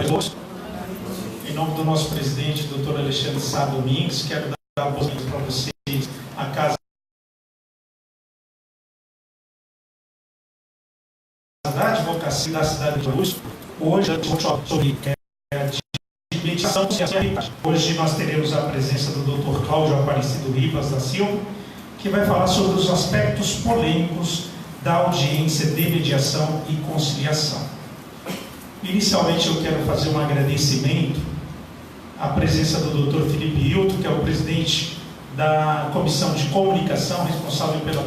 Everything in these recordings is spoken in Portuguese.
todos. Em nome do nosso presidente, Dr. Alexandre Sá Domingues, quero dar boas-vindas para vocês à Casa da Advocacia da cidade de Augusto. Hoje, sobre de mediação e hoje nós teremos a presença do Dr. Cláudio Aparecido Rivas da Silva, que vai falar sobre os aspectos polêmicos da audiência de mediação e conciliação. Inicialmente, eu quero fazer um agradecimento à presença do Dr. Felipe Hilton, que é o presidente da Comissão de Comunicação, responsável pela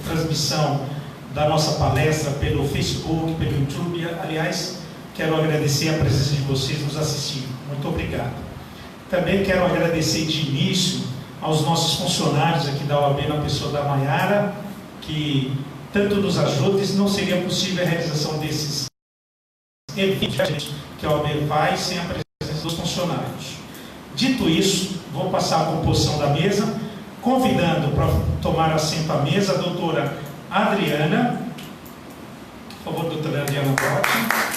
transmissão da nossa palestra pelo Facebook, pelo YouTube. Aliás, quero agradecer a presença de vocês nos assistindo. Muito obrigado. Também quero agradecer de início aos nossos funcionários aqui da OAB, na pessoa da Maiara, que tanto nos ajuda, e não seria possível a realização desses eventos que a OAB faz sem a presença dos funcionários. Dito isso, vou passar a composição da mesa, convidando para tomar assento à mesa a doutora Adriana. Por favor, doutora Adriana Botti.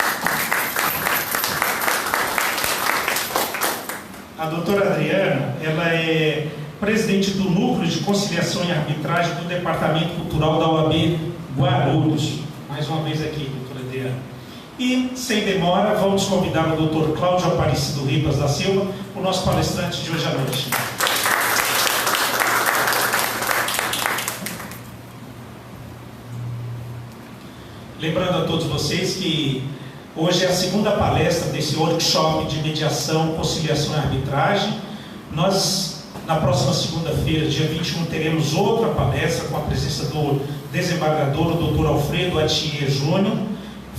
A doutora Adriana, ela é presidente do Núcleo de Conciliação e Arbitragem do Departamento Cultural da OAB Guarulhos. Mais uma vez aqui, doutora Adriana. E, sem demora, vamos convidar o doutor Cláudio Aparecido Rivas da Silva, o nosso palestrante de hoje à noite. Lembrando a todos vocês que hoje é a segunda palestra desse workshop de mediação, conciliação e arbitragem. Nós, na próxima segunda-feira, dia 21, teremos outra palestra com a presença do desembargador, o Dr. Alfredo Atier Júnior,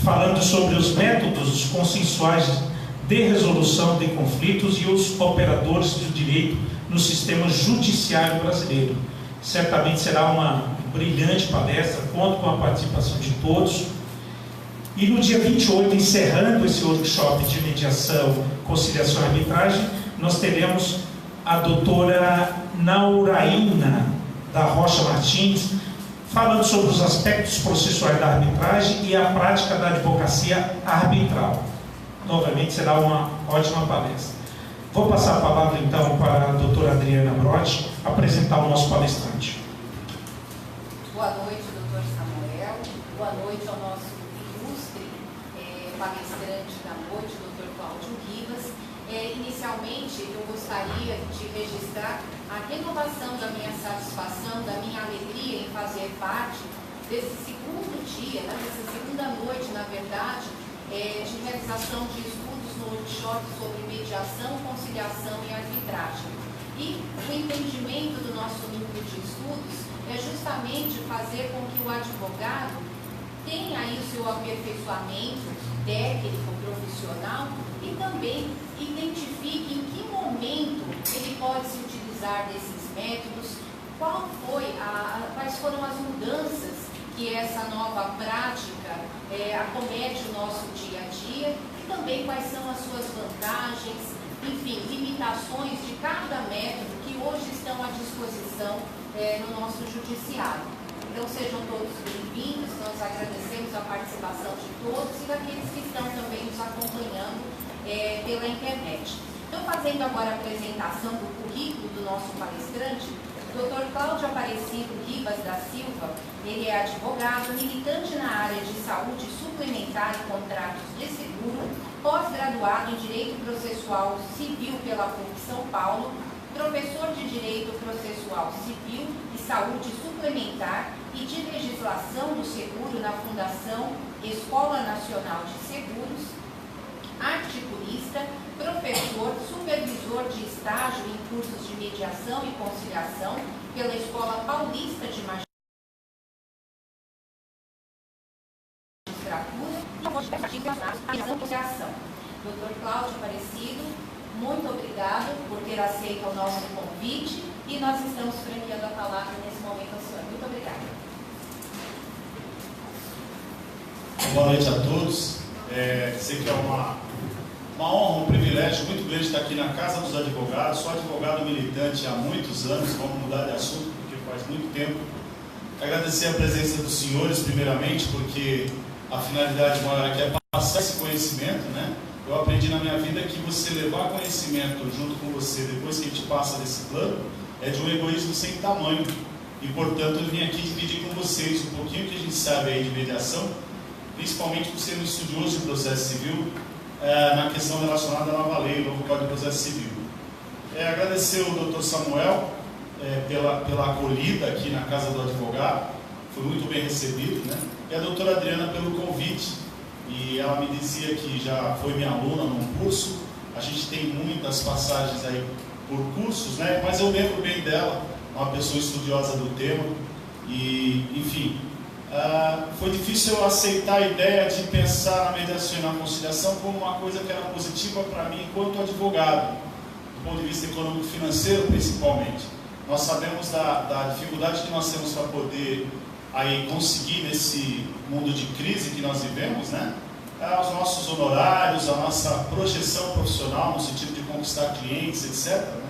falando sobre os métodos consensuais de resolução de conflitos e os operadores do direito no sistema judiciário brasileiro. Certamente será uma brilhante palestra, conto com a participação de todos. E no dia 28, encerrando esse workshop de mediação, conciliação e arbitragem, nós teremos a doutora Nauraína da Rocha Martins, falando sobre os aspectos processuais da arbitragem e a prática da advocacia arbitral. Novamente será uma ótima palestra. Vou passar a palavra então para a doutora Adriana Brotti apresentar o nosso palestrante. Boa noite, doutor Samuel. Boa noite ao nosso ilustre palestrante da noite, doutor Cláudio Rivas. Inicialmente, eu gostaria de registrar a renovação da minha satisfação, da minha alegria em fazer parte desse segundo dia, dessa segunda noite, na verdade, de realização de estudos no workshop sobre mediação, conciliação e arbitragem. E o entendimento do nosso núcleo de estudos é justamente fazer com que o advogado tenha aí o seu aperfeiçoamento técnico, profissional, e também identifique em que momento ele pode se utilizar desses métodos, quais foram as mudanças que essa nova prática acomete o nosso dia a dia, e também quais são as suas vantagens, enfim, limitações de cada método que hoje estão à disposição no nosso judiciário. Então sejam todos bem-vindos, nós agradecemos a participação de todos e daqueles que estão também nos acompanhando pela internet. Então, fazendo agora a apresentação do currículo do nosso palestrante, o Dr. Cláudio Aparecido Rivas da Silva, ele é advogado, militante na área de saúde suplementar e contratos de seguro, pós-graduado em Direito Processual Civil pela PUC São Paulo, professor de Direito Processual Civil e Saúde Suplementar e de Legislação do Seguro na Fundação Escola Nacional de Seguros, articulista, professor, supervisor de estágio em cursos de mediação e conciliação pela Escola Paulista de Magistratura e conciliação. Dr. Cláudio Aparecido, muito obrigado por ter aceito o nosso convite e nós estamos franqueando a palavra nesse momento ao senhor. Muito obrigada. Boa noite a todos. Sei que é uma honra, um privilégio muito grande estar aqui na Casa dos Advogados. Sou advogado militante há muitos anos, vamos mudar de assunto porque faz muito tempo. Agradecer a presença dos senhores, primeiramente, porque a finalidade maior aqui é passar esse conhecimento, né? eu aprendi na minha vida que você levar conhecimento junto com você, depois que a gente passa desse plano, é de um egoísmo sem tamanho. E, portanto, eu vim aqui dividir com vocês um pouquinho que a gente sabe aí de mediação, principalmente por ser um estudioso de processo civil, na questão relacionada à nova lei, o novo Código de Processo Civil. Agradecer o Dr. Samuel pela acolhida aqui na Casa do Advogado, foi muito bem recebido, né? E a doutora Adriana pelo convite, e ela me dizia que já foi minha aluna num curso, a gente tem muitas passagens aí por cursos, né? Mas eu lembro bem dela, uma pessoa estudiosa do tema, e, enfim, foi difícil eu aceitar a ideia de pensar na mediação e na conciliação como uma coisa que era positiva para mim enquanto advogado, do ponto de vista econômico-financeiro principalmente. Nós sabemos da dificuldade que nós temos para poder aí conseguir nesse mundo de crise que nós vivemos, né? Os nossos honorários, a nossa projeção profissional no sentido de conquistar clientes, etc., né?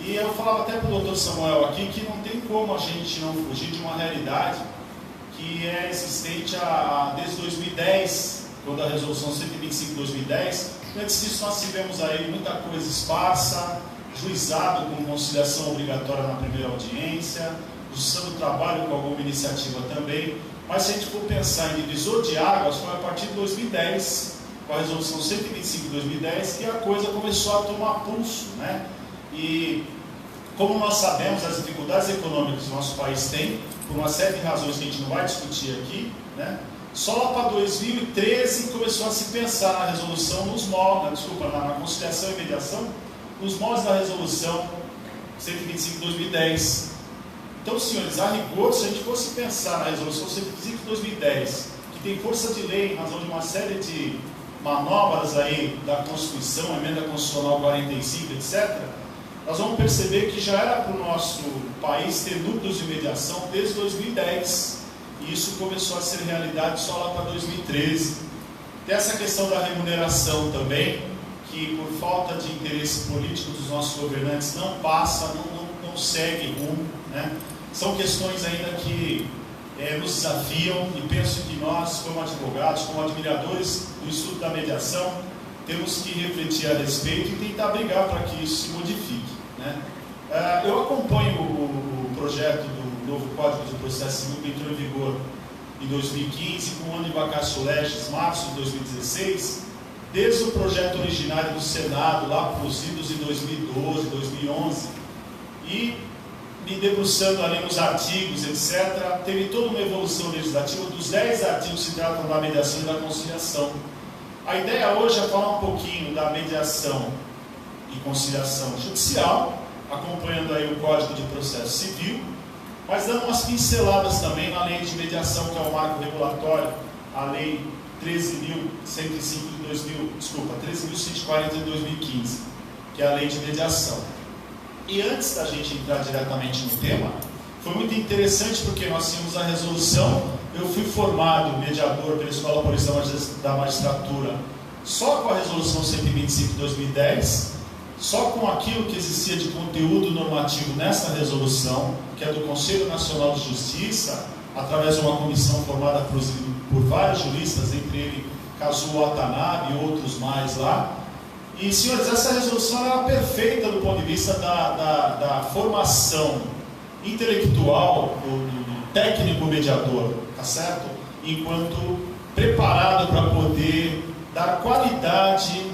E eu falava até para o Dr. Samuel aqui que não tem como a gente não fugir de uma realidade que é existente desde 2010, quando a resolução 125 de 2010, antes disso nós tivemos aí muita coisa esparsa, juizado com conciliação obrigatória na primeira audiência, justiça do trabalho com alguma iniciativa também, mas se a gente for pensar em divisor de águas, foi a partir de 2010, com a resolução 125 de 2010, que a coisa começou a tomar pulso, né? E como nós sabemos as dificuldades econômicas que o nosso país tem, por uma série de razões que a gente não vai discutir aqui, né? Só lá para 2013 começou a se pensar na resolução na conciliação e mediação, nos moldes da resolução 125 de 2010. Então, senhores, a rigor, se a gente fosse pensar na resolução 125 de 2010, que tem força de lei em razão de uma série de manobras aí da Constituição, emenda constitucional 45, etc., nós vamos perceber que já era para o nosso país ter núcleos de mediação desde 2010, e isso começou a ser realidade só lá para 2013. Tem essa questão da remuneração também, que por falta de interesse político dos nossos governantes não passa, não segue rumo, né? São questões ainda que nos desafiam, e penso que nós, como advogados, como admiradores do estudo da mediação, temos que refletir a respeito e tentar brigar para que isso se modifique, né? Eu acompanho o projeto do novo Código de Processo Civil que entrou em vigor em 2015, com o ano de vacatio legis, março de 2016, desde o projeto originário do Senado, lá para os idos de 2012, 2011, e me debruçando ali nos artigos, etc., teve toda uma evolução legislativa dos 10 artigos que tratam da mediação e da conciliação. A ideia hoje é falar um pouquinho da mediação e conciliação judicial, acompanhando aí o Código de Processo Civil, mas dando umas pinceladas também na lei de mediação, que é o marco regulatório, a lei 13.140 de 2015, que é a lei de mediação. E antes da gente entrar diretamente no tema, foi muito interessante porque nós tínhamos a resolução. Eu fui formado mediador pela Escola Paulista da Magistratura só com a resolução 125 de 2010, só com aquilo que existia de conteúdo normativo nessa resolução, que é do Conselho Nacional de Justiça, através de uma comissão formada por vários juristas, entre eles Kazuo Watanabe e outros mais lá. E, senhores, essa resolução era perfeita do ponto de vista da formação intelectual do técnico mediador, tá certo? Enquanto preparado para poder dar qualidade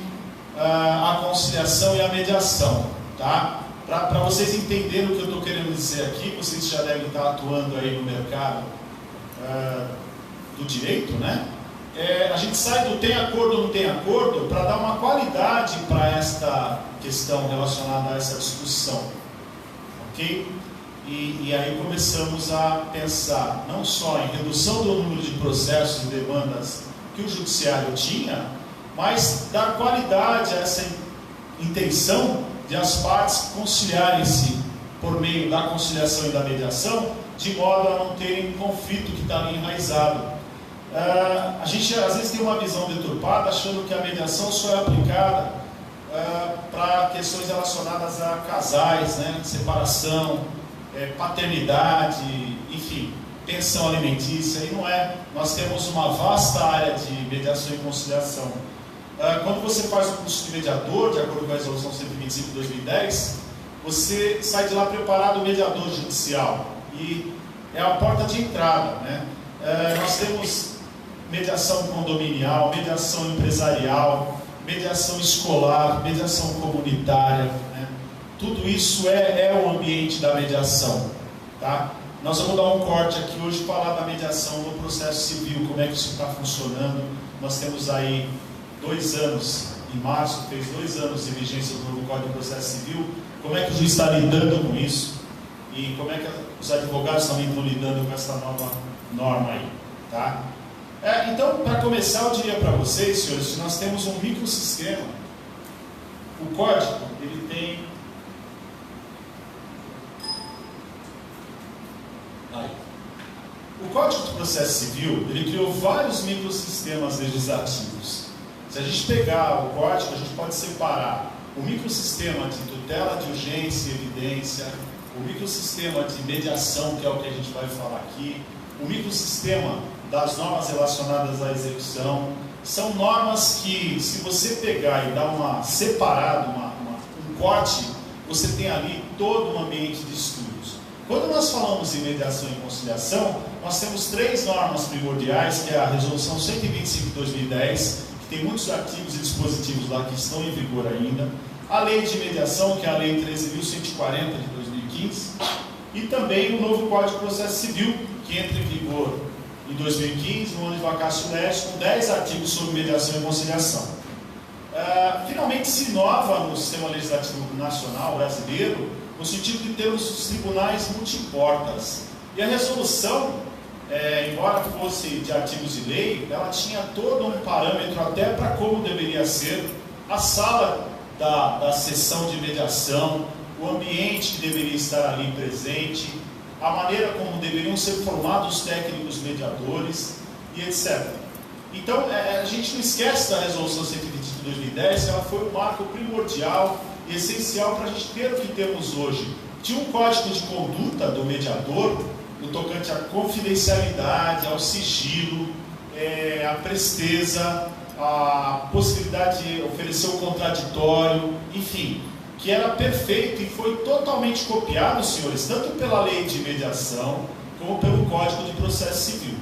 à conciliação e à mediação, tá? Para vocês entenderem o que eu estou querendo dizer aqui, vocês já devem estar atuando aí no mercado do direito, né? A gente sai do tem acordo ou não tem acordo para dar uma qualidade para esta questão relacionada a essa discussão, ok? E aí começamos a pensar não só em redução do número de processos e demandas que o judiciário tinha, mas dar qualidade a essa intenção de as partes conciliarem-se por meio da conciliação e da mediação, de modo a não terem um conflito que está ali enraizado. A gente às vezes tem uma visão deturpada, achando que a mediação só é aplicada para questões relacionadas a casais, né? Separação, paternidade, enfim, pensão alimentícia, e não é. Nós temos uma vasta área de mediação e conciliação. Quando você faz o curso de mediador, de acordo com a resolução 125 de 2010, você sai de lá preparado mediador judicial. E é a porta de entrada, né? Nós temos mediação condominial, mediação empresarial, mediação escolar, mediação comunitária, né? Tudo isso é o ambiente da mediação, tá? Nós vamos dar um corte aqui hoje para falar da mediação no processo civil, como é que isso está funcionando. Nós temos aí 2 anos, em março, fez 2 anos de vigência do novo Código de Processo Civil. Como é que o juiz está lidando com isso? E como é que os advogados também estão lidando com essa nova norma aí, tá? Então, para começar, eu diria para vocês, senhores, que nós temos um microsistema. O código, ele tem... O Código de Processo Civil, ele criou vários microsistemas legislativos. Se a gente pegar o código, a gente pode separar o microsistema de tutela de urgência e evidência, o microsistema de mediação, que é o que a gente vai falar aqui, o microsistema das normas relacionadas à execução. São normas que, se você pegar e dar uma separada, um corte, você tem ali todo um ambiente de estudos. Quando nós falamos em mediação e conciliação, nós temos 3 normas primordiais, que é a Resolução 125 de 2010, que tem muitos artigos e dispositivos lá que estão em vigor ainda, a Lei de Mediação, que é a Lei 13.140 de 2015, e também o novo Código de Processo Civil, que entra em vigor em 2015, no ano de vacatio legis, com 10 artigos sobre mediação e conciliação. Finalmente se inova no sistema legislativo nacional brasileiro, no sentido de termos os tribunais multiportas. E a resolução, embora fosse de artigos de lei, ela tinha todo um parâmetro até para como deveria ser a sala da sessão de mediação, o ambiente que deveria estar ali presente, a maneira como deveriam ser formados os técnicos mediadores e etc. Então, a gente não esquece da Resolução 125 de 2010, ela foi um marco primordial e essencial para a gente ter o que temos hoje. Tinha um código de conduta do mediador, no tocante à confidencialidade, ao sigilo, à presteza, a possibilidade de oferecer o contraditório, enfim, que era perfeito e foi totalmente copiado, senhores, tanto pela lei de mediação, como pelo Código de Processo Civil.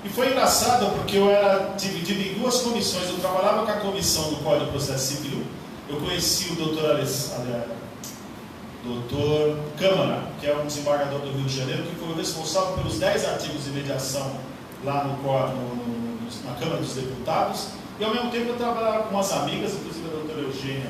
E foi engraçado porque eu era dividido em 2 comissões. Eu trabalhava com a comissão do Código de Processo Civil. Eu conheci o doutor Câmara, que é um desembargador do Rio de Janeiro, que foi o responsável pelos 10 artigos de mediação lá na Câmara dos Deputados. E ao mesmo tempo eu trabalhava com umas amigas, inclusive a doutora Eugênia,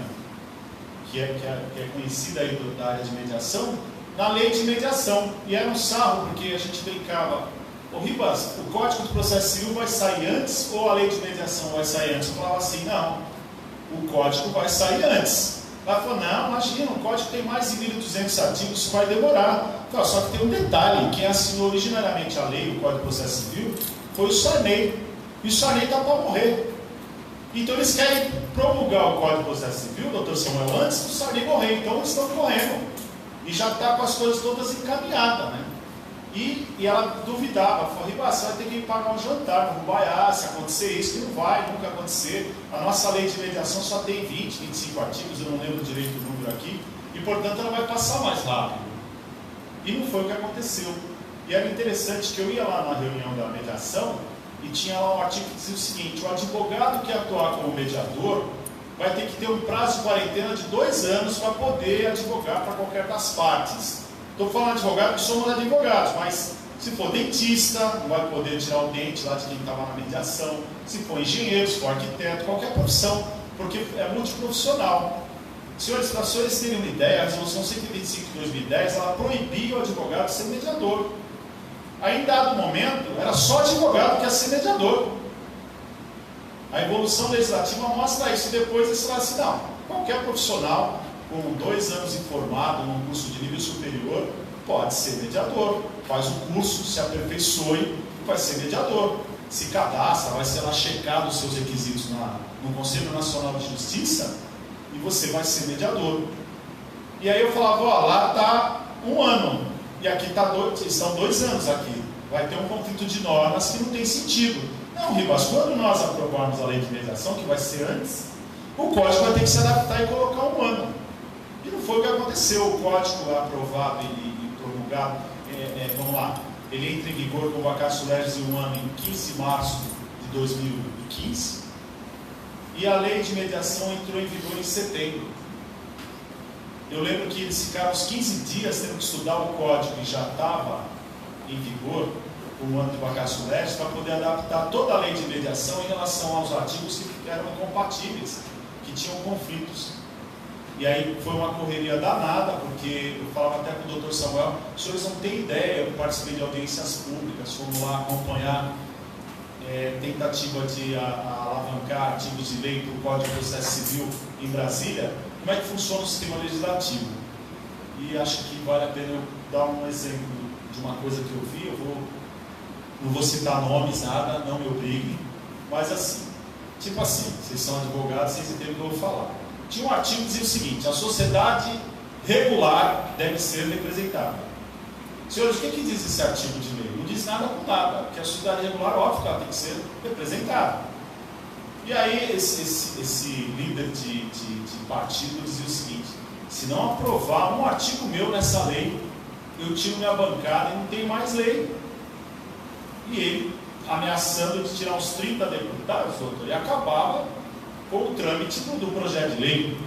que é conhecida aí da área de mediação, na lei de mediação. E era um sarro, porque a gente brincava: ô Ribas, o Código de Processo Civil vai sair antes ou a lei de mediação vai sair antes? Eu falava assim: não, o código vai sair antes. Ela falou: não, imagina, o código tem mais de 1.200 artigos, isso vai demorar. Falei: só que tem um detalhe: quem assinou originariamente a lei, o Código de Processo Civil, foi o Sarney. E o Sarney está para morrer. Então eles querem promulgar o Código de Processo Civil, doutor Samuel, antes do Sarney morrer. Então eles estão correndo. E já está com as coisas todas encaminhadas, né? E ela duvidava, falou: Ribas, você vai ter que pagar um jantar no Rubaiá, se acontecer isso, que não vai nunca acontecer. A nossa lei de mediação só tem 20, 25 artigos, eu não lembro direito o número aqui, e portanto ela vai passar mais rápido. E não foi o que aconteceu. E era interessante que eu ia lá na reunião da mediação, e tinha lá um artigo que dizia o seguinte: o advogado que atuar como mediador vai ter que ter um prazo de quarentena de 2 anos para poder advogar para qualquer das partes. Estou falando de advogado que somos advogados, mas se for dentista, não vai poder tirar o dente lá de quem estava na mediação. Se for engenheiro, se for arquiteto, qualquer profissão, porque é multiprofissional. Senhores, para os senhores terem uma ideia, a Resolução 125 de 2010, ela proibia o advogado de ser mediador. Aí, em dado momento, era só advogado que ia ser mediador. A evolução legislativa mostra isso. Depois eles falaram assim: não, qualquer profissional com 2 anos informado num curso de nível superior pode ser mediador. Faz o curso, se aperfeiçoe e vai ser mediador. Se cadastra, vai ser lá checado os seus requisitos no Conselho Nacional de Justiça e você vai ser mediador. E aí eu falava: ó, lá está 1 ano. E aqui estão 2 anos aqui. Vai ter um conflito de normas que não tem sentido. Não, Ribas, quando nós aprovarmos a lei de mediação, que vai ser antes, o código vai ter que se adaptar e colocar 1 ano. E não foi o que aconteceu. O código aprovado e promulgado, vamos lá, ele entra em vigor com vacatio legis em 1 ano, em 15 de março de 2015, e a lei de mediação entrou em vigor em setembro. Eu lembro que eles ficaram uns 15 dias tendo que estudar o código e já estava em vigor o ano de vacatio legis para poder adaptar toda a lei de mediação em relação aos artigos que eram incompatíveis, que tinham conflitos. E aí foi uma correria danada, porque eu falava até com o doutor Samuel, os senhores não têm ideia, eu participei de audiências públicas, fomos lá acompanhar tentativa de alavancar artigos de lei para o Código de Processo Civil em Brasília, como é que funciona o sistema legislativo. E acho que vale a pena eu dar um exemplo de uma coisa que eu vi, não vou citar nomes, nada, não me obriguem, mas assim, tipo assim, vocês são advogados, vocês entendem o que eu vou falar. Tinha um artigo que dizia o seguinte: a sociedade regular deve ser representada. Senhores, o que diz esse artigo de lei? Não diz nada com nada, porque a sociedade regular, óbvio que ela tem que ser representada. E aí esse líder de partido dizia o seguinte: se não aprovar um artigo meu nessa lei, eu tiro minha bancada e não tenho mais lei. E ele ameaçando de tirar uns 30 deputados, doutor, e acabava com o trâmite do projeto de lei.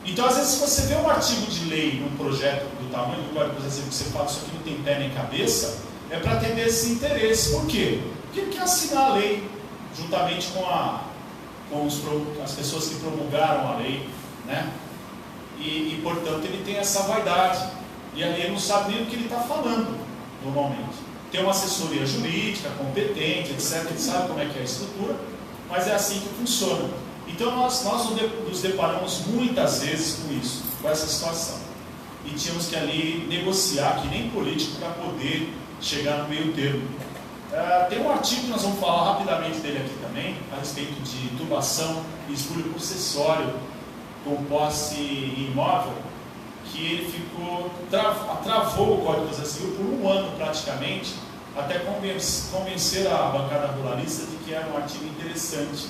Então, às vezes, se você vê um artigo de lei num projeto do tamanho do Código de Processo Civil, que você fala isso aqui não tem pé nem cabeça, é para atender esse interesse. Por quê? Porque ele quer assinar a lei, juntamente com as pessoas que promulgaram a lei, né? E, portanto, ele tem essa vaidade. E aí ele não sabe nem o que ele está falando, normalmente. Tem uma assessoria jurídica, competente, etc. Ele sabe como é que é a estrutura, mas é assim que funciona. Então nós nos deparamos muitas vezes com isso, com essa situação. E tínhamos que ali negociar, que nem político, para poder chegar no meio termo. Tem um artigo que nós vamos falar rapidamente dele aqui também, a respeito de turbação e espúrio possessório com posse imóvel, que ele travou o Código de Processo Civil por 1 ano praticamente, até convencer a bancada ruralista de que era um artigo interessante.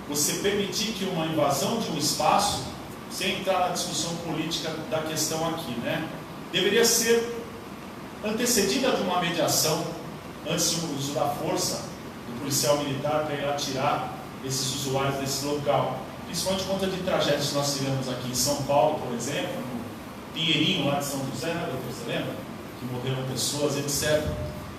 Você permitir que uma invasão de um espaço, sem entrar na discussão política da questão aqui, né, deveria ser antecedida de uma mediação, antes do uso da força do policial militar para ir lá tirar esses usuários desse local. Principalmente por conta de tragédias que nós tivemos aqui em São Paulo, por exemplo, no Pinheirinho, lá de São José, né, doutor, você lembra? Que morreram pessoas, etc.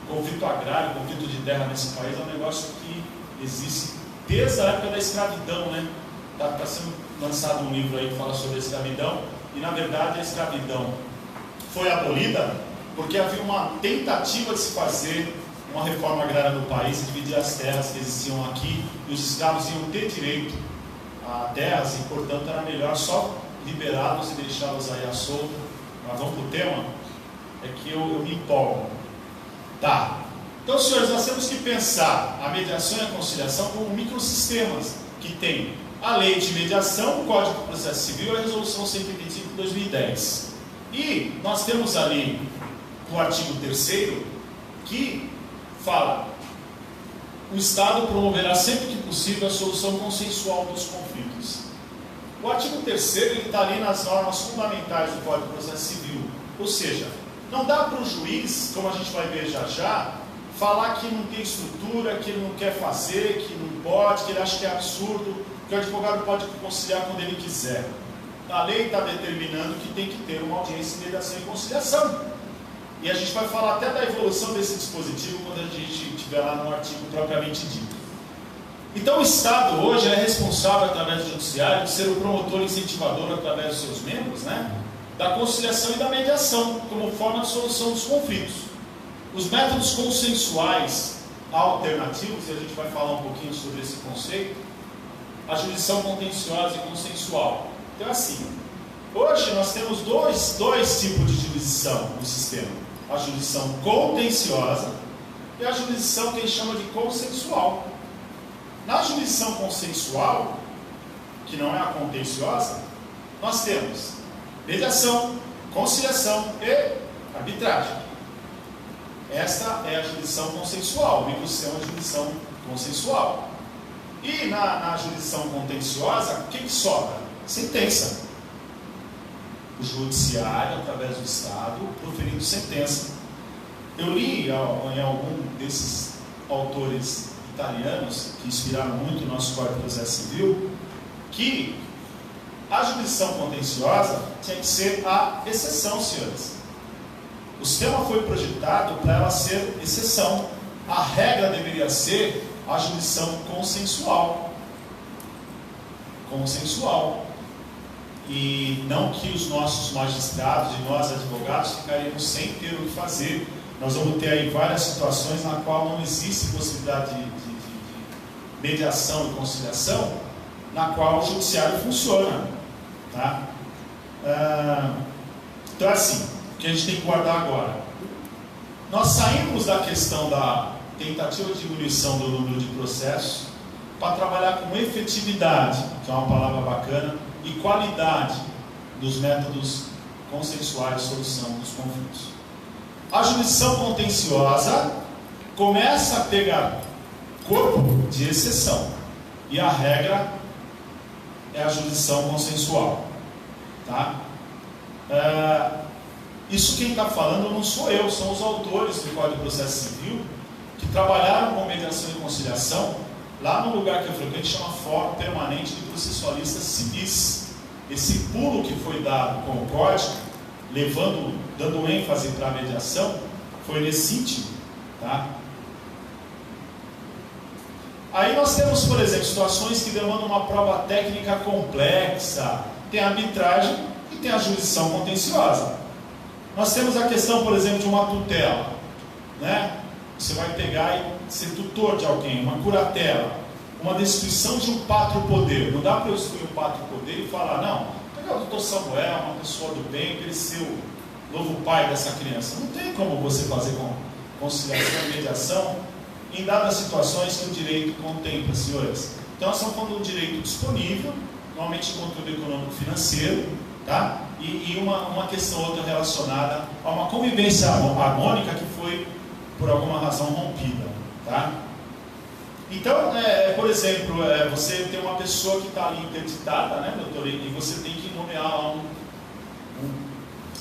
Conflito agrário, conflito de terra nesse país é um negócio que existe desde a época da escravidão, né? Está sendo lançado um livro aí que fala sobre a escravidão, e na verdade a escravidão foi abolida porque havia uma tentativa de se fazer uma reforma agrária no país, dividir as terras que existiam aqui, e os escravos iam ter direito a terras, e portanto era melhor só liberá-los e deixá-los aí à solta. Mas vamos para o tema? É que eu me empolgo. Tá. Então, senhores, nós temos que pensar a mediação e a conciliação como microsistemas que tem a lei de mediação, o Código de Processo Civil e a Resolução 125 de 2010. E nós temos ali o artigo 3º que fala: o Estado promoverá sempre que possível a solução consensual dos conflitos. O artigo 3º está ali nas normas fundamentais do Código de Processo Civil. Ou seja, não dá para o juiz, como a gente vai ver já já, falar que não tem estrutura, que ele não quer fazer, que não pode, que ele acha que é absurdo, que o advogado pode conciliar quando ele quiser. A lei está determinando que tem que ter uma audiência de mediação e conciliação. E a gente vai falar até da evolução desse dispositivo quando a gente estiver lá no artigo propriamente dito. Então o Estado hoje é responsável, através do Judiciário, de ser o promotor incentivador, através dos seus membros, né, da conciliação e da mediação, como forma de solução dos conflitos. Os métodos consensuais alternativos, e a gente vai falar um pouquinho sobre esse conceito, a jurisdição contenciosa e consensual. Então é assim, hoje nós temos dois tipos de jurisdição no sistema: a jurisdição contenciosa e a jurisdição que a gente chama de consensual. Na jurisdição consensual, que não é a contenciosa, nós temos mediação, conciliação e arbitragem. Esta é a jurisdição consensual, o microcel é a jurisdição consensual. E na jurisdição contenciosa, o que sobra? Sentença. O judiciário, através do Estado, proferindo sentença. Eu li em algum desses autores italianos, que inspiraram muito o nosso Código de Processo Civil, que a jurisdição contenciosa tinha que ser a exceção, senhores. O sistema foi projetado para ela ser exceção. A regra deveria ser a jurisdição consensual. Consensual. E não que os nossos magistrados e nós advogados ficaríamos sem ter o que fazer. Nós vamos ter aí várias situações na qual não existe possibilidade de mediação e conciliação, na qual o judiciário funciona. Tá? Então é assim, o que a gente tem que guardar agora? Nós saímos da questão da tentativa de diminuição do número de processos para trabalhar com efetividade, que é uma palavra bacana, e qualidade dos métodos consensuais de solução dos conflitos. A jurisdição contenciosa começa a pegar corpo de exceção, e a regra é a jurisdição consensual. Tá? Isso quem está falando não sou eu, são os autores do Código de Processo Civil, que trabalharam com mediação e conciliação lá no lugar que eu frequento, chama Fórum Permanente de Processualistas Civis. Esse pulo que foi dado com o Código, dando ênfase para a mediação, foi nesse sentido. Tá? Aí nós temos, por exemplo, situações que demandam uma prova técnica complexa. Tem a arbitragem e tem a jurisdição contenciosa. Nós temos a questão, por exemplo, de uma tutela, né? Você vai pegar e ser tutor de alguém, uma curatela, uma destituição de um pátrio poder. Não dá para eu destruir um pátrio poder e falar, não, pegar o doutor Samuel, uma pessoa do bem, para ele ser o novo pai dessa criança. Não tem como você fazer conciliação e mediação em dadas situações que o direito contempla, senhores. Então nós estamos falando de um direito disponível, normalmente controle econômico financeiro, tá? E uma questão outra relacionada a uma convivência harmônica que foi por alguma razão rompida, tá? Então, por exemplo, você tem uma pessoa que está ali interditada, né, doutor, e você tem que nomear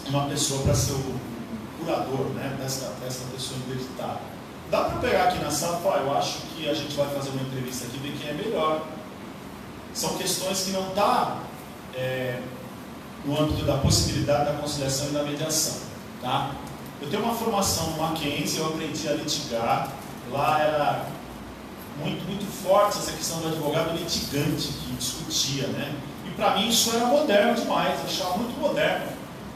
uma pessoa para ser o curador, né, dessa pessoa interditada. Dá para pegar aqui na sala e falar, eu acho que a gente vai fazer uma entrevista aqui e ver quem é melhor. São questões que não estão no âmbito da possibilidade da conciliação e da mediação. Tá? Eu tenho uma formação no Mackenzie, eu aprendi a litigar. Lá era muito forte essa questão do advogado litigante, que discutia. Né? E para mim isso era moderno demais, eu achava muito moderno.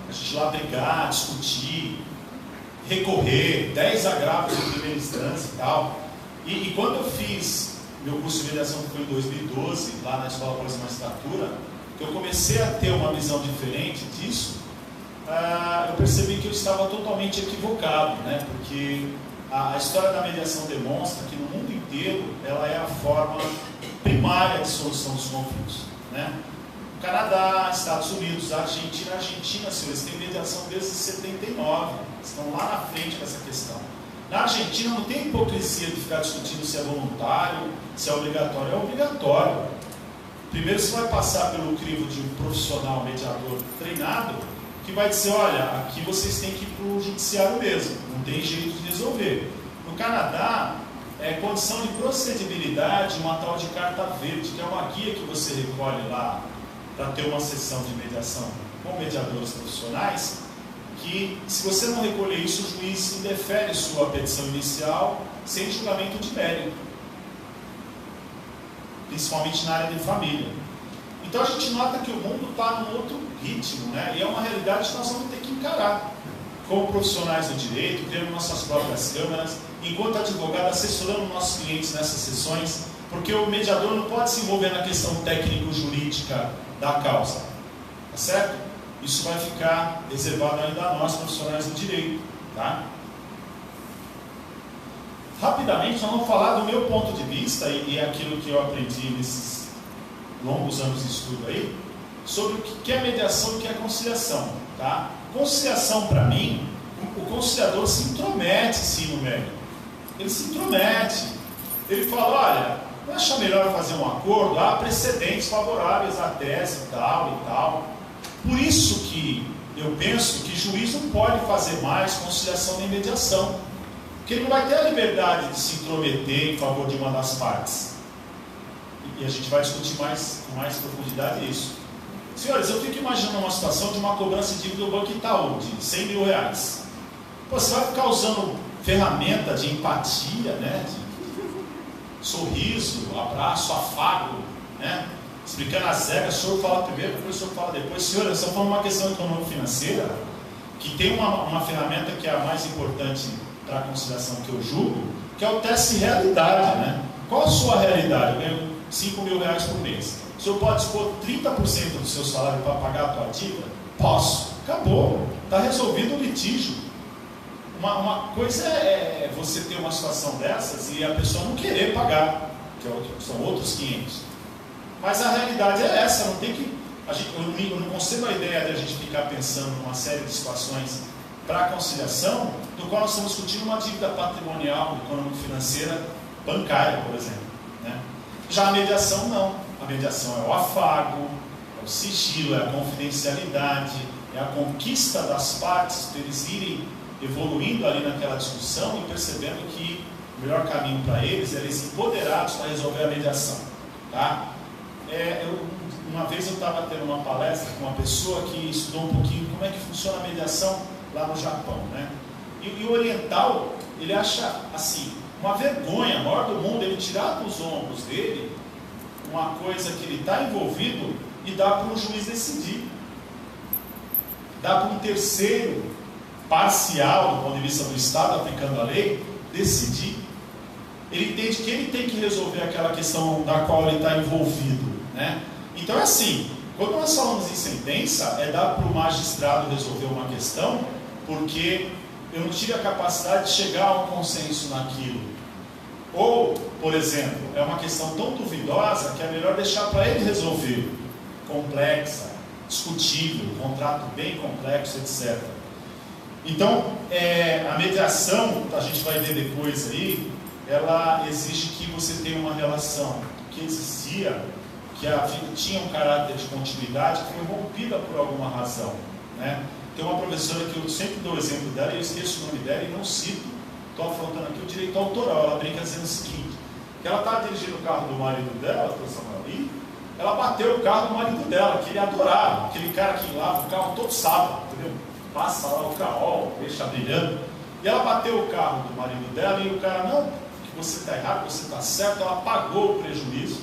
A gente lá brigar, discutir, recorrer, 10 agravos em primeira instância e tal. E quando eu fiz meu curso de mediação, que foi em 2012, lá na Escola Paulista de Magistratura, que eu comecei a ter uma visão diferente disso, eu percebi que eu estava totalmente equivocado, né? Porque a história da mediação demonstra que no mundo inteiro ela é a forma primária de solução dos conflitos, né? Canadá, Estados Unidos, Argentina, senhores, tem mediação desde 79, estão lá na frente dessa questão. Na Argentina não tem hipocrisia de ficar discutindo se é voluntário, se é obrigatório. É obrigatório. Primeiro você vai passar pelo crivo de um profissional mediador treinado, que vai dizer, olha, aqui vocês têm que ir para o judiciário mesmo, não tem jeito de resolver. No Canadá, é condição de procedibilidade, uma tal de carta verde, que é uma guia que você recolhe lá para ter uma sessão de mediação com mediadores profissionais, que se você não recolher isso, o juiz indefere sua petição inicial sem julgamento de mérito, principalmente na área de família. Então a gente nota que o mundo está num outro ritmo, né? E é uma realidade que nós vamos ter que encarar como profissionais do direito, tendo nossas próprias câmaras, enquanto advogado, assessorando nossos clientes nessas sessões, porque o mediador não pode se envolver na questão técnico-jurídica da causa, tá certo? Isso vai ficar reservado ainda a nós, profissionais do direito, tá? Rapidamente, nós vamos falar do meu ponto de vista e aquilo que eu aprendi nesses longos anos de estudo aí, sobre o que é mediação e o que é conciliação, tá? Conciliação, para mim, o conciliador se intromete sim no mérito. Ele se intromete. Ele fala, olha, não acha melhor fazer um acordo? Há precedentes favoráveis à tese e tal. Por isso que eu penso que juiz não pode fazer mais conciliação nem mediação. Porque ele não vai ter a liberdade de se intrometer em favor de uma das partes. E a gente vai discutir com mais profundidade isso. Senhores, eu fico imaginando uma situação de uma cobrança de dívida do Banco Itaú, de 100 mil reais. Pô, você vai ficar usando ferramenta de empatia, né? De sorriso, abraço, afago, né? Explicando as regras, o senhor fala primeiro, depois o senhor fala depois. Senhores, nós estamos falando de uma questão econômico-financeira que tem uma ferramenta que é a mais importante para a conciliação que eu julgo, que é o teste de realidade, né? Qual a sua realidade? Eu ganho 5 mil reais por mês. O senhor pode dispor 30% do seu salário para pagar a tua dívida? Posso. Acabou. Está resolvido o litígio. Uma coisa é você ter uma situação dessas e a pessoa não querer pagar, que são outros 500. Mas a realidade é essa, não tem que... eu não concebo a ideia de a gente ficar pensando numa série de situações para a conciliação, do qual nós estamos discutindo uma dívida patrimonial, econômico-financeira, bancária, por exemplo. Né? Já a mediação, não. A mediação é o afago, é o sigilo, é a confidencialidade, é a conquista das partes, para eles irem evoluindo ali naquela discussão e percebendo que o melhor caminho para eles é eles empoderados para resolver a mediação. Tá? Uma vez eu estava tendo uma palestra com uma pessoa que estudou um pouquinho como é que funciona a mediação lá no Japão, né? E o oriental, ele acha assim, uma vergonha maior do mundo, ele tirar dos ombros dele uma coisa que ele está envolvido e dá para um juiz decidir. Dá para um terceiro parcial, do ponto de vista do Estado, aplicando a lei, decidir. Ele entende que ele tem que resolver aquela questão da qual ele está envolvido, né? Então é assim, quando nós falamos em sentença, é dar para o magistrado resolver uma questão, porque eu não tive a capacidade de chegar a um consenso naquilo. Ou, por exemplo, é uma questão tão duvidosa que é melhor deixar para ele resolver. Complexa, discutível, contrato bem complexo, etc. Então, a mediação, a gente vai ver depois aí, ela exige que você tenha uma relação que existia, que tinha um caráter de continuidade, que foi rompida por alguma razão, né? Tem uma professora que eu sempre dou o exemplo dela, e eu esqueço o nome dela e não cito, estou afrontando aqui o direito autoral. Ela brinca dizendo o seguinte, que ela estava dirigindo o carro do marido dela, o Samuel, e ela bateu o carro do marido dela, que ele adorava, aquele cara que lava o carro todo sábado, entendeu? Passa lá o carro, deixa brilhando, e ela bateu o carro do marido dela, e o cara, não, que você está errado, você está certo, ela pagou o prejuízo.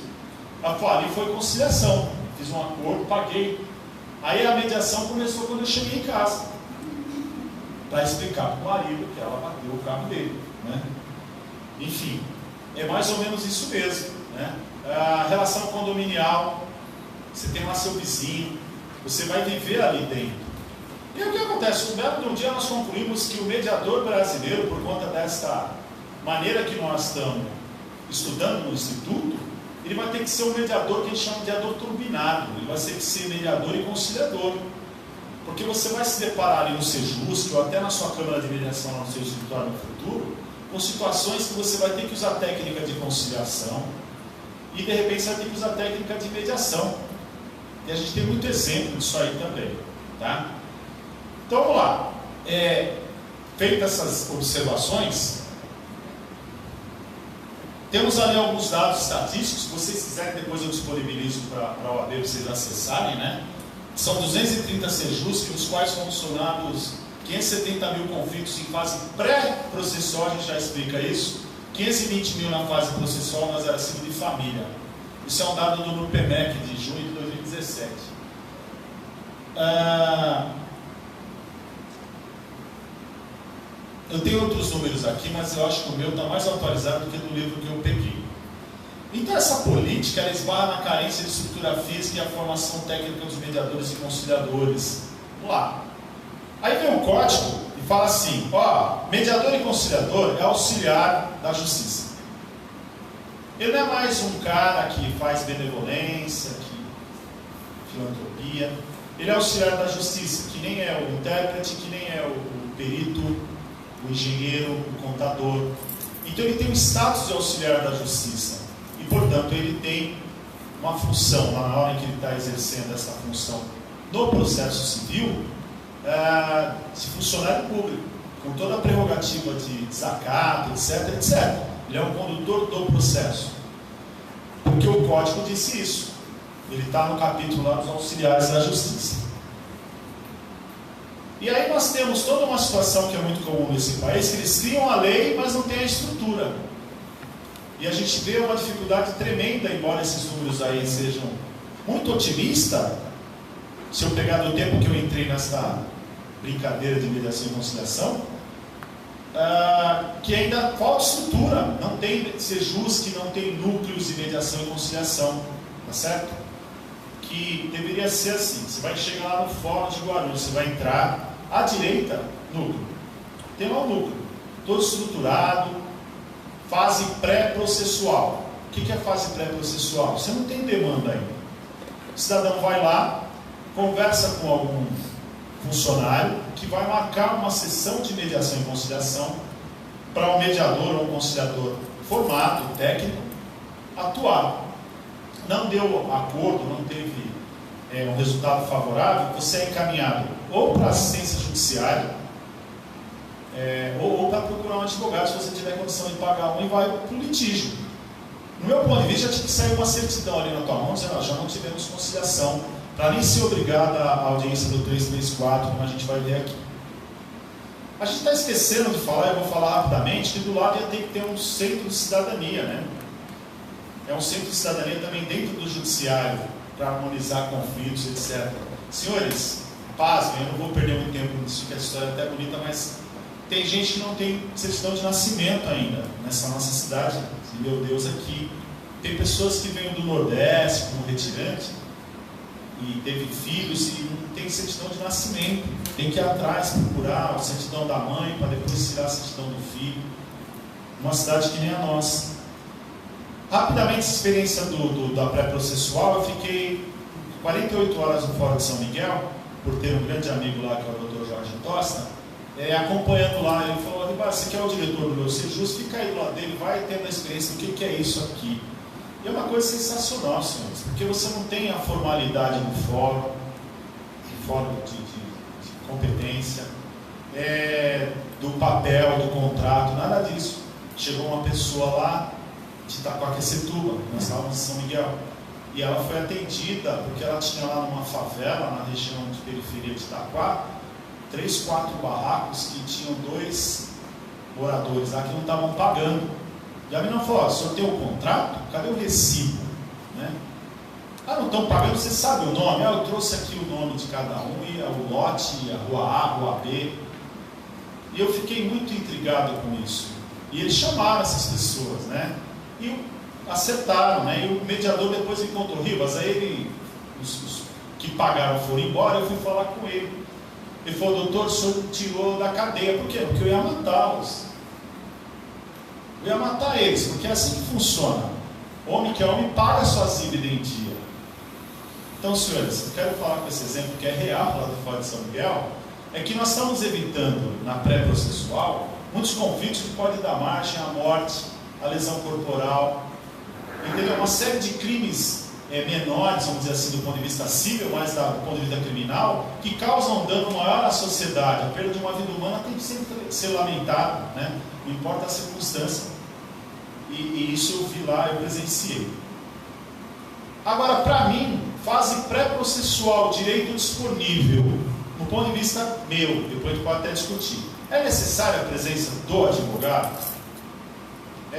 Ela falou, ali foi conciliação, fiz um acordo, paguei. Aí a mediação começou quando eu cheguei em casa, para explicar para o marido que ela bateu o carro dele, né? Enfim, é mais ou menos isso mesmo, né? A relação condominial, você tem lá seu vizinho, você vai viver ali dentro. E o que acontece? Um belo de um dia nós concluímos que o mediador brasileiro, por conta desta maneira que nós estamos estudando no Instituto, ele vai ter que ser um mediador que a gente chama de mediador turbinado. Ele vai ter que ser mediador e conciliador. Porque você vai se deparar ali no Sejusc, ou até na sua câmara de mediação lá no seu escritório no futuro, com situações que você vai ter que usar técnica de conciliação e de repente você vai ter que usar técnica de mediação. E a gente tem muito exemplo disso aí também. Tá? Então vamos lá. Feitas essas observações, temos ali alguns dados estatísticos, se vocês quiserem depois eu disponibilizo para a OAB para vocês acessarem, né? São 230 Sejusc, nos quais foram sonados 570 mil conflitos em fase pré-processual, a gente já explica isso, 520 mil na fase processual nas áreas civil de família. Isso é um dado do NUPEMEC de junho de 2017. Eu tenho outros números aqui, mas eu acho que o meu está mais atualizado do que do livro que eu peguei. Então essa política, ela esbarra na carência de estrutura física e a formação técnica dos mediadores e conciliadores. Vamos lá. Aí vem o código e fala assim, ó, mediador e conciliador é auxiliar da justiça. Ele não é mais um cara que faz benevolência, que filantropia. Ele é auxiliar da justiça, que nem é o intérprete, que nem é o perito, o engenheiro, o contador. Então ele tem o status de auxiliar da justiça e, portanto, ele tem uma função, na hora em que ele está exercendo essa função no processo civil, de funcionário público, com toda a prerrogativa de desacato, etc, etc. Ele é o condutor do processo. Porque o Código disse isso. Ele está no capítulo lá dos auxiliares da justiça. E aí nós temos toda uma situação que é muito comum nesse país, que eles criam a lei, mas não tem a estrutura. E a gente vê uma dificuldade tremenda, embora esses números aí sejam muito otimistas. Se eu pegar do tempo que eu entrei nessa brincadeira de mediação e conciliação, que ainda falta estrutura, não tem sejus que não tem núcleos de mediação e conciliação, tá certo? Que deveria ser assim, você vai chegar lá no Fórum de Guarulhos, você vai entrar à direita, núcleo, tem lá um núcleo, todo estruturado, fase pré-processual. O que é fase pré-processual? Você não tem demanda ainda. O cidadão vai lá, conversa com algum funcionário que vai marcar uma sessão de mediação e conciliação para um mediador ou um conciliador formado, técnico, atuar. Não deu acordo, não teve um resultado favorável, você é encaminhado ou para assistência judiciária, ou para procurar um advogado, se você tiver condição de pagar um, e vai para o litígio. No meu ponto de vista, já tinha que sair uma certidão ali na tua mão, dizendo, já não tivemos conciliação, para nem ser obrigada à audiência do 334, como a gente vai ver aqui. A gente está esquecendo de falar, eu vou falar rapidamente, que do lado ia ter que ter um centro de cidadania, né? É um centro de cidadania também dentro do judiciário, para harmonizar conflitos, etc. Senhores, pasmem, eu não vou perder muito tempo nisso, que a história é até bonita, mas tem gente que não tem certidão de nascimento ainda, nessa nossa cidade, meu Deus, aqui. Tem pessoas que vêm do Nordeste, como retirante, e teve filhos e não tem certidão de nascimento. Tem que ir atrás, procurar a certidão da mãe, para depois tirar a certidão do filho. Uma cidade que nem a nossa. Rapidamente, essa experiência da pré-processual, eu fiquei 48 horas no Fórum de São Miguel, por ter um grande amigo lá, que é o Dr. Jorge Tosta, acompanhando lá. Ele falou, você que é o diretor do meu Sejus, fica aí do lado dele, vai tendo a experiência do que é isso aqui. E é uma coisa sensacional, senhores, porque você não tem a formalidade no fórum, de competência, do papel, do contrato, nada disso. Chegou uma pessoa lá de Itaquaquecetuba, nós estávamos em São Miguel, e ela foi atendida porque ela tinha lá numa favela, na região de periferia de Itaquá, 3, 4 barracos que tinham 2 moradores lá que não estavam pagando. E a menina falou, o senhor tem o contrato? Cadê o recibo? Né? Não estão pagando, você sabe o nome? Eu trouxe aqui o nome de cada um, e o lote, a rua A, a rua B. E eu fiquei muito intrigado com isso. E eles chamaram essas pessoas, né? E acertaram, né? E o mediador depois encontrou Ribas, aí os que pagaram foram embora, eu fui falar com ele. Ele falou, doutor, o senhor tirou da cadeia. Por quê? Porque eu ia matá-los. Eu ia matar eles, porque é assim que funciona. Homem que é homem paga suas dívidas em dia. Então, senhores, eu quero falar com esse exemplo que é real lá do Fórum de São Miguel, é que nós estamos evitando, na pré-processual, muitos conflitos que podem dar margem à morte, à lesão corporal, entendeu? Uma série de crimes menores, vamos dizer assim, do ponto de vista civil, mas do ponto de vista criminal, que causam um dano maior à sociedade. A perda de uma vida humana tem que ser lamentada, né? Não importa a circunstância. E isso eu vi lá, eu presenciei. Agora, para mim, fase pré-processual, direito disponível, no ponto de vista meu, depois a gente pode até discutir, é necessária a presença do advogado?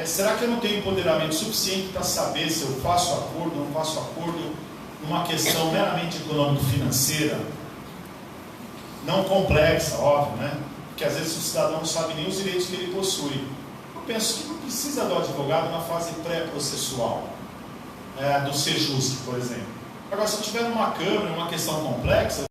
Será que eu não tenho empoderamento suficiente para saber se eu faço acordo ou não faço acordo numa questão meramente econômico-financeira? Não complexa, óbvio, né? Porque às vezes o cidadão não sabe nem os direitos que ele possui. Eu penso que não precisa do advogado na fase pré-processual, do Sejus, por exemplo. Agora, se eu tiver numa câmara, uma questão complexa,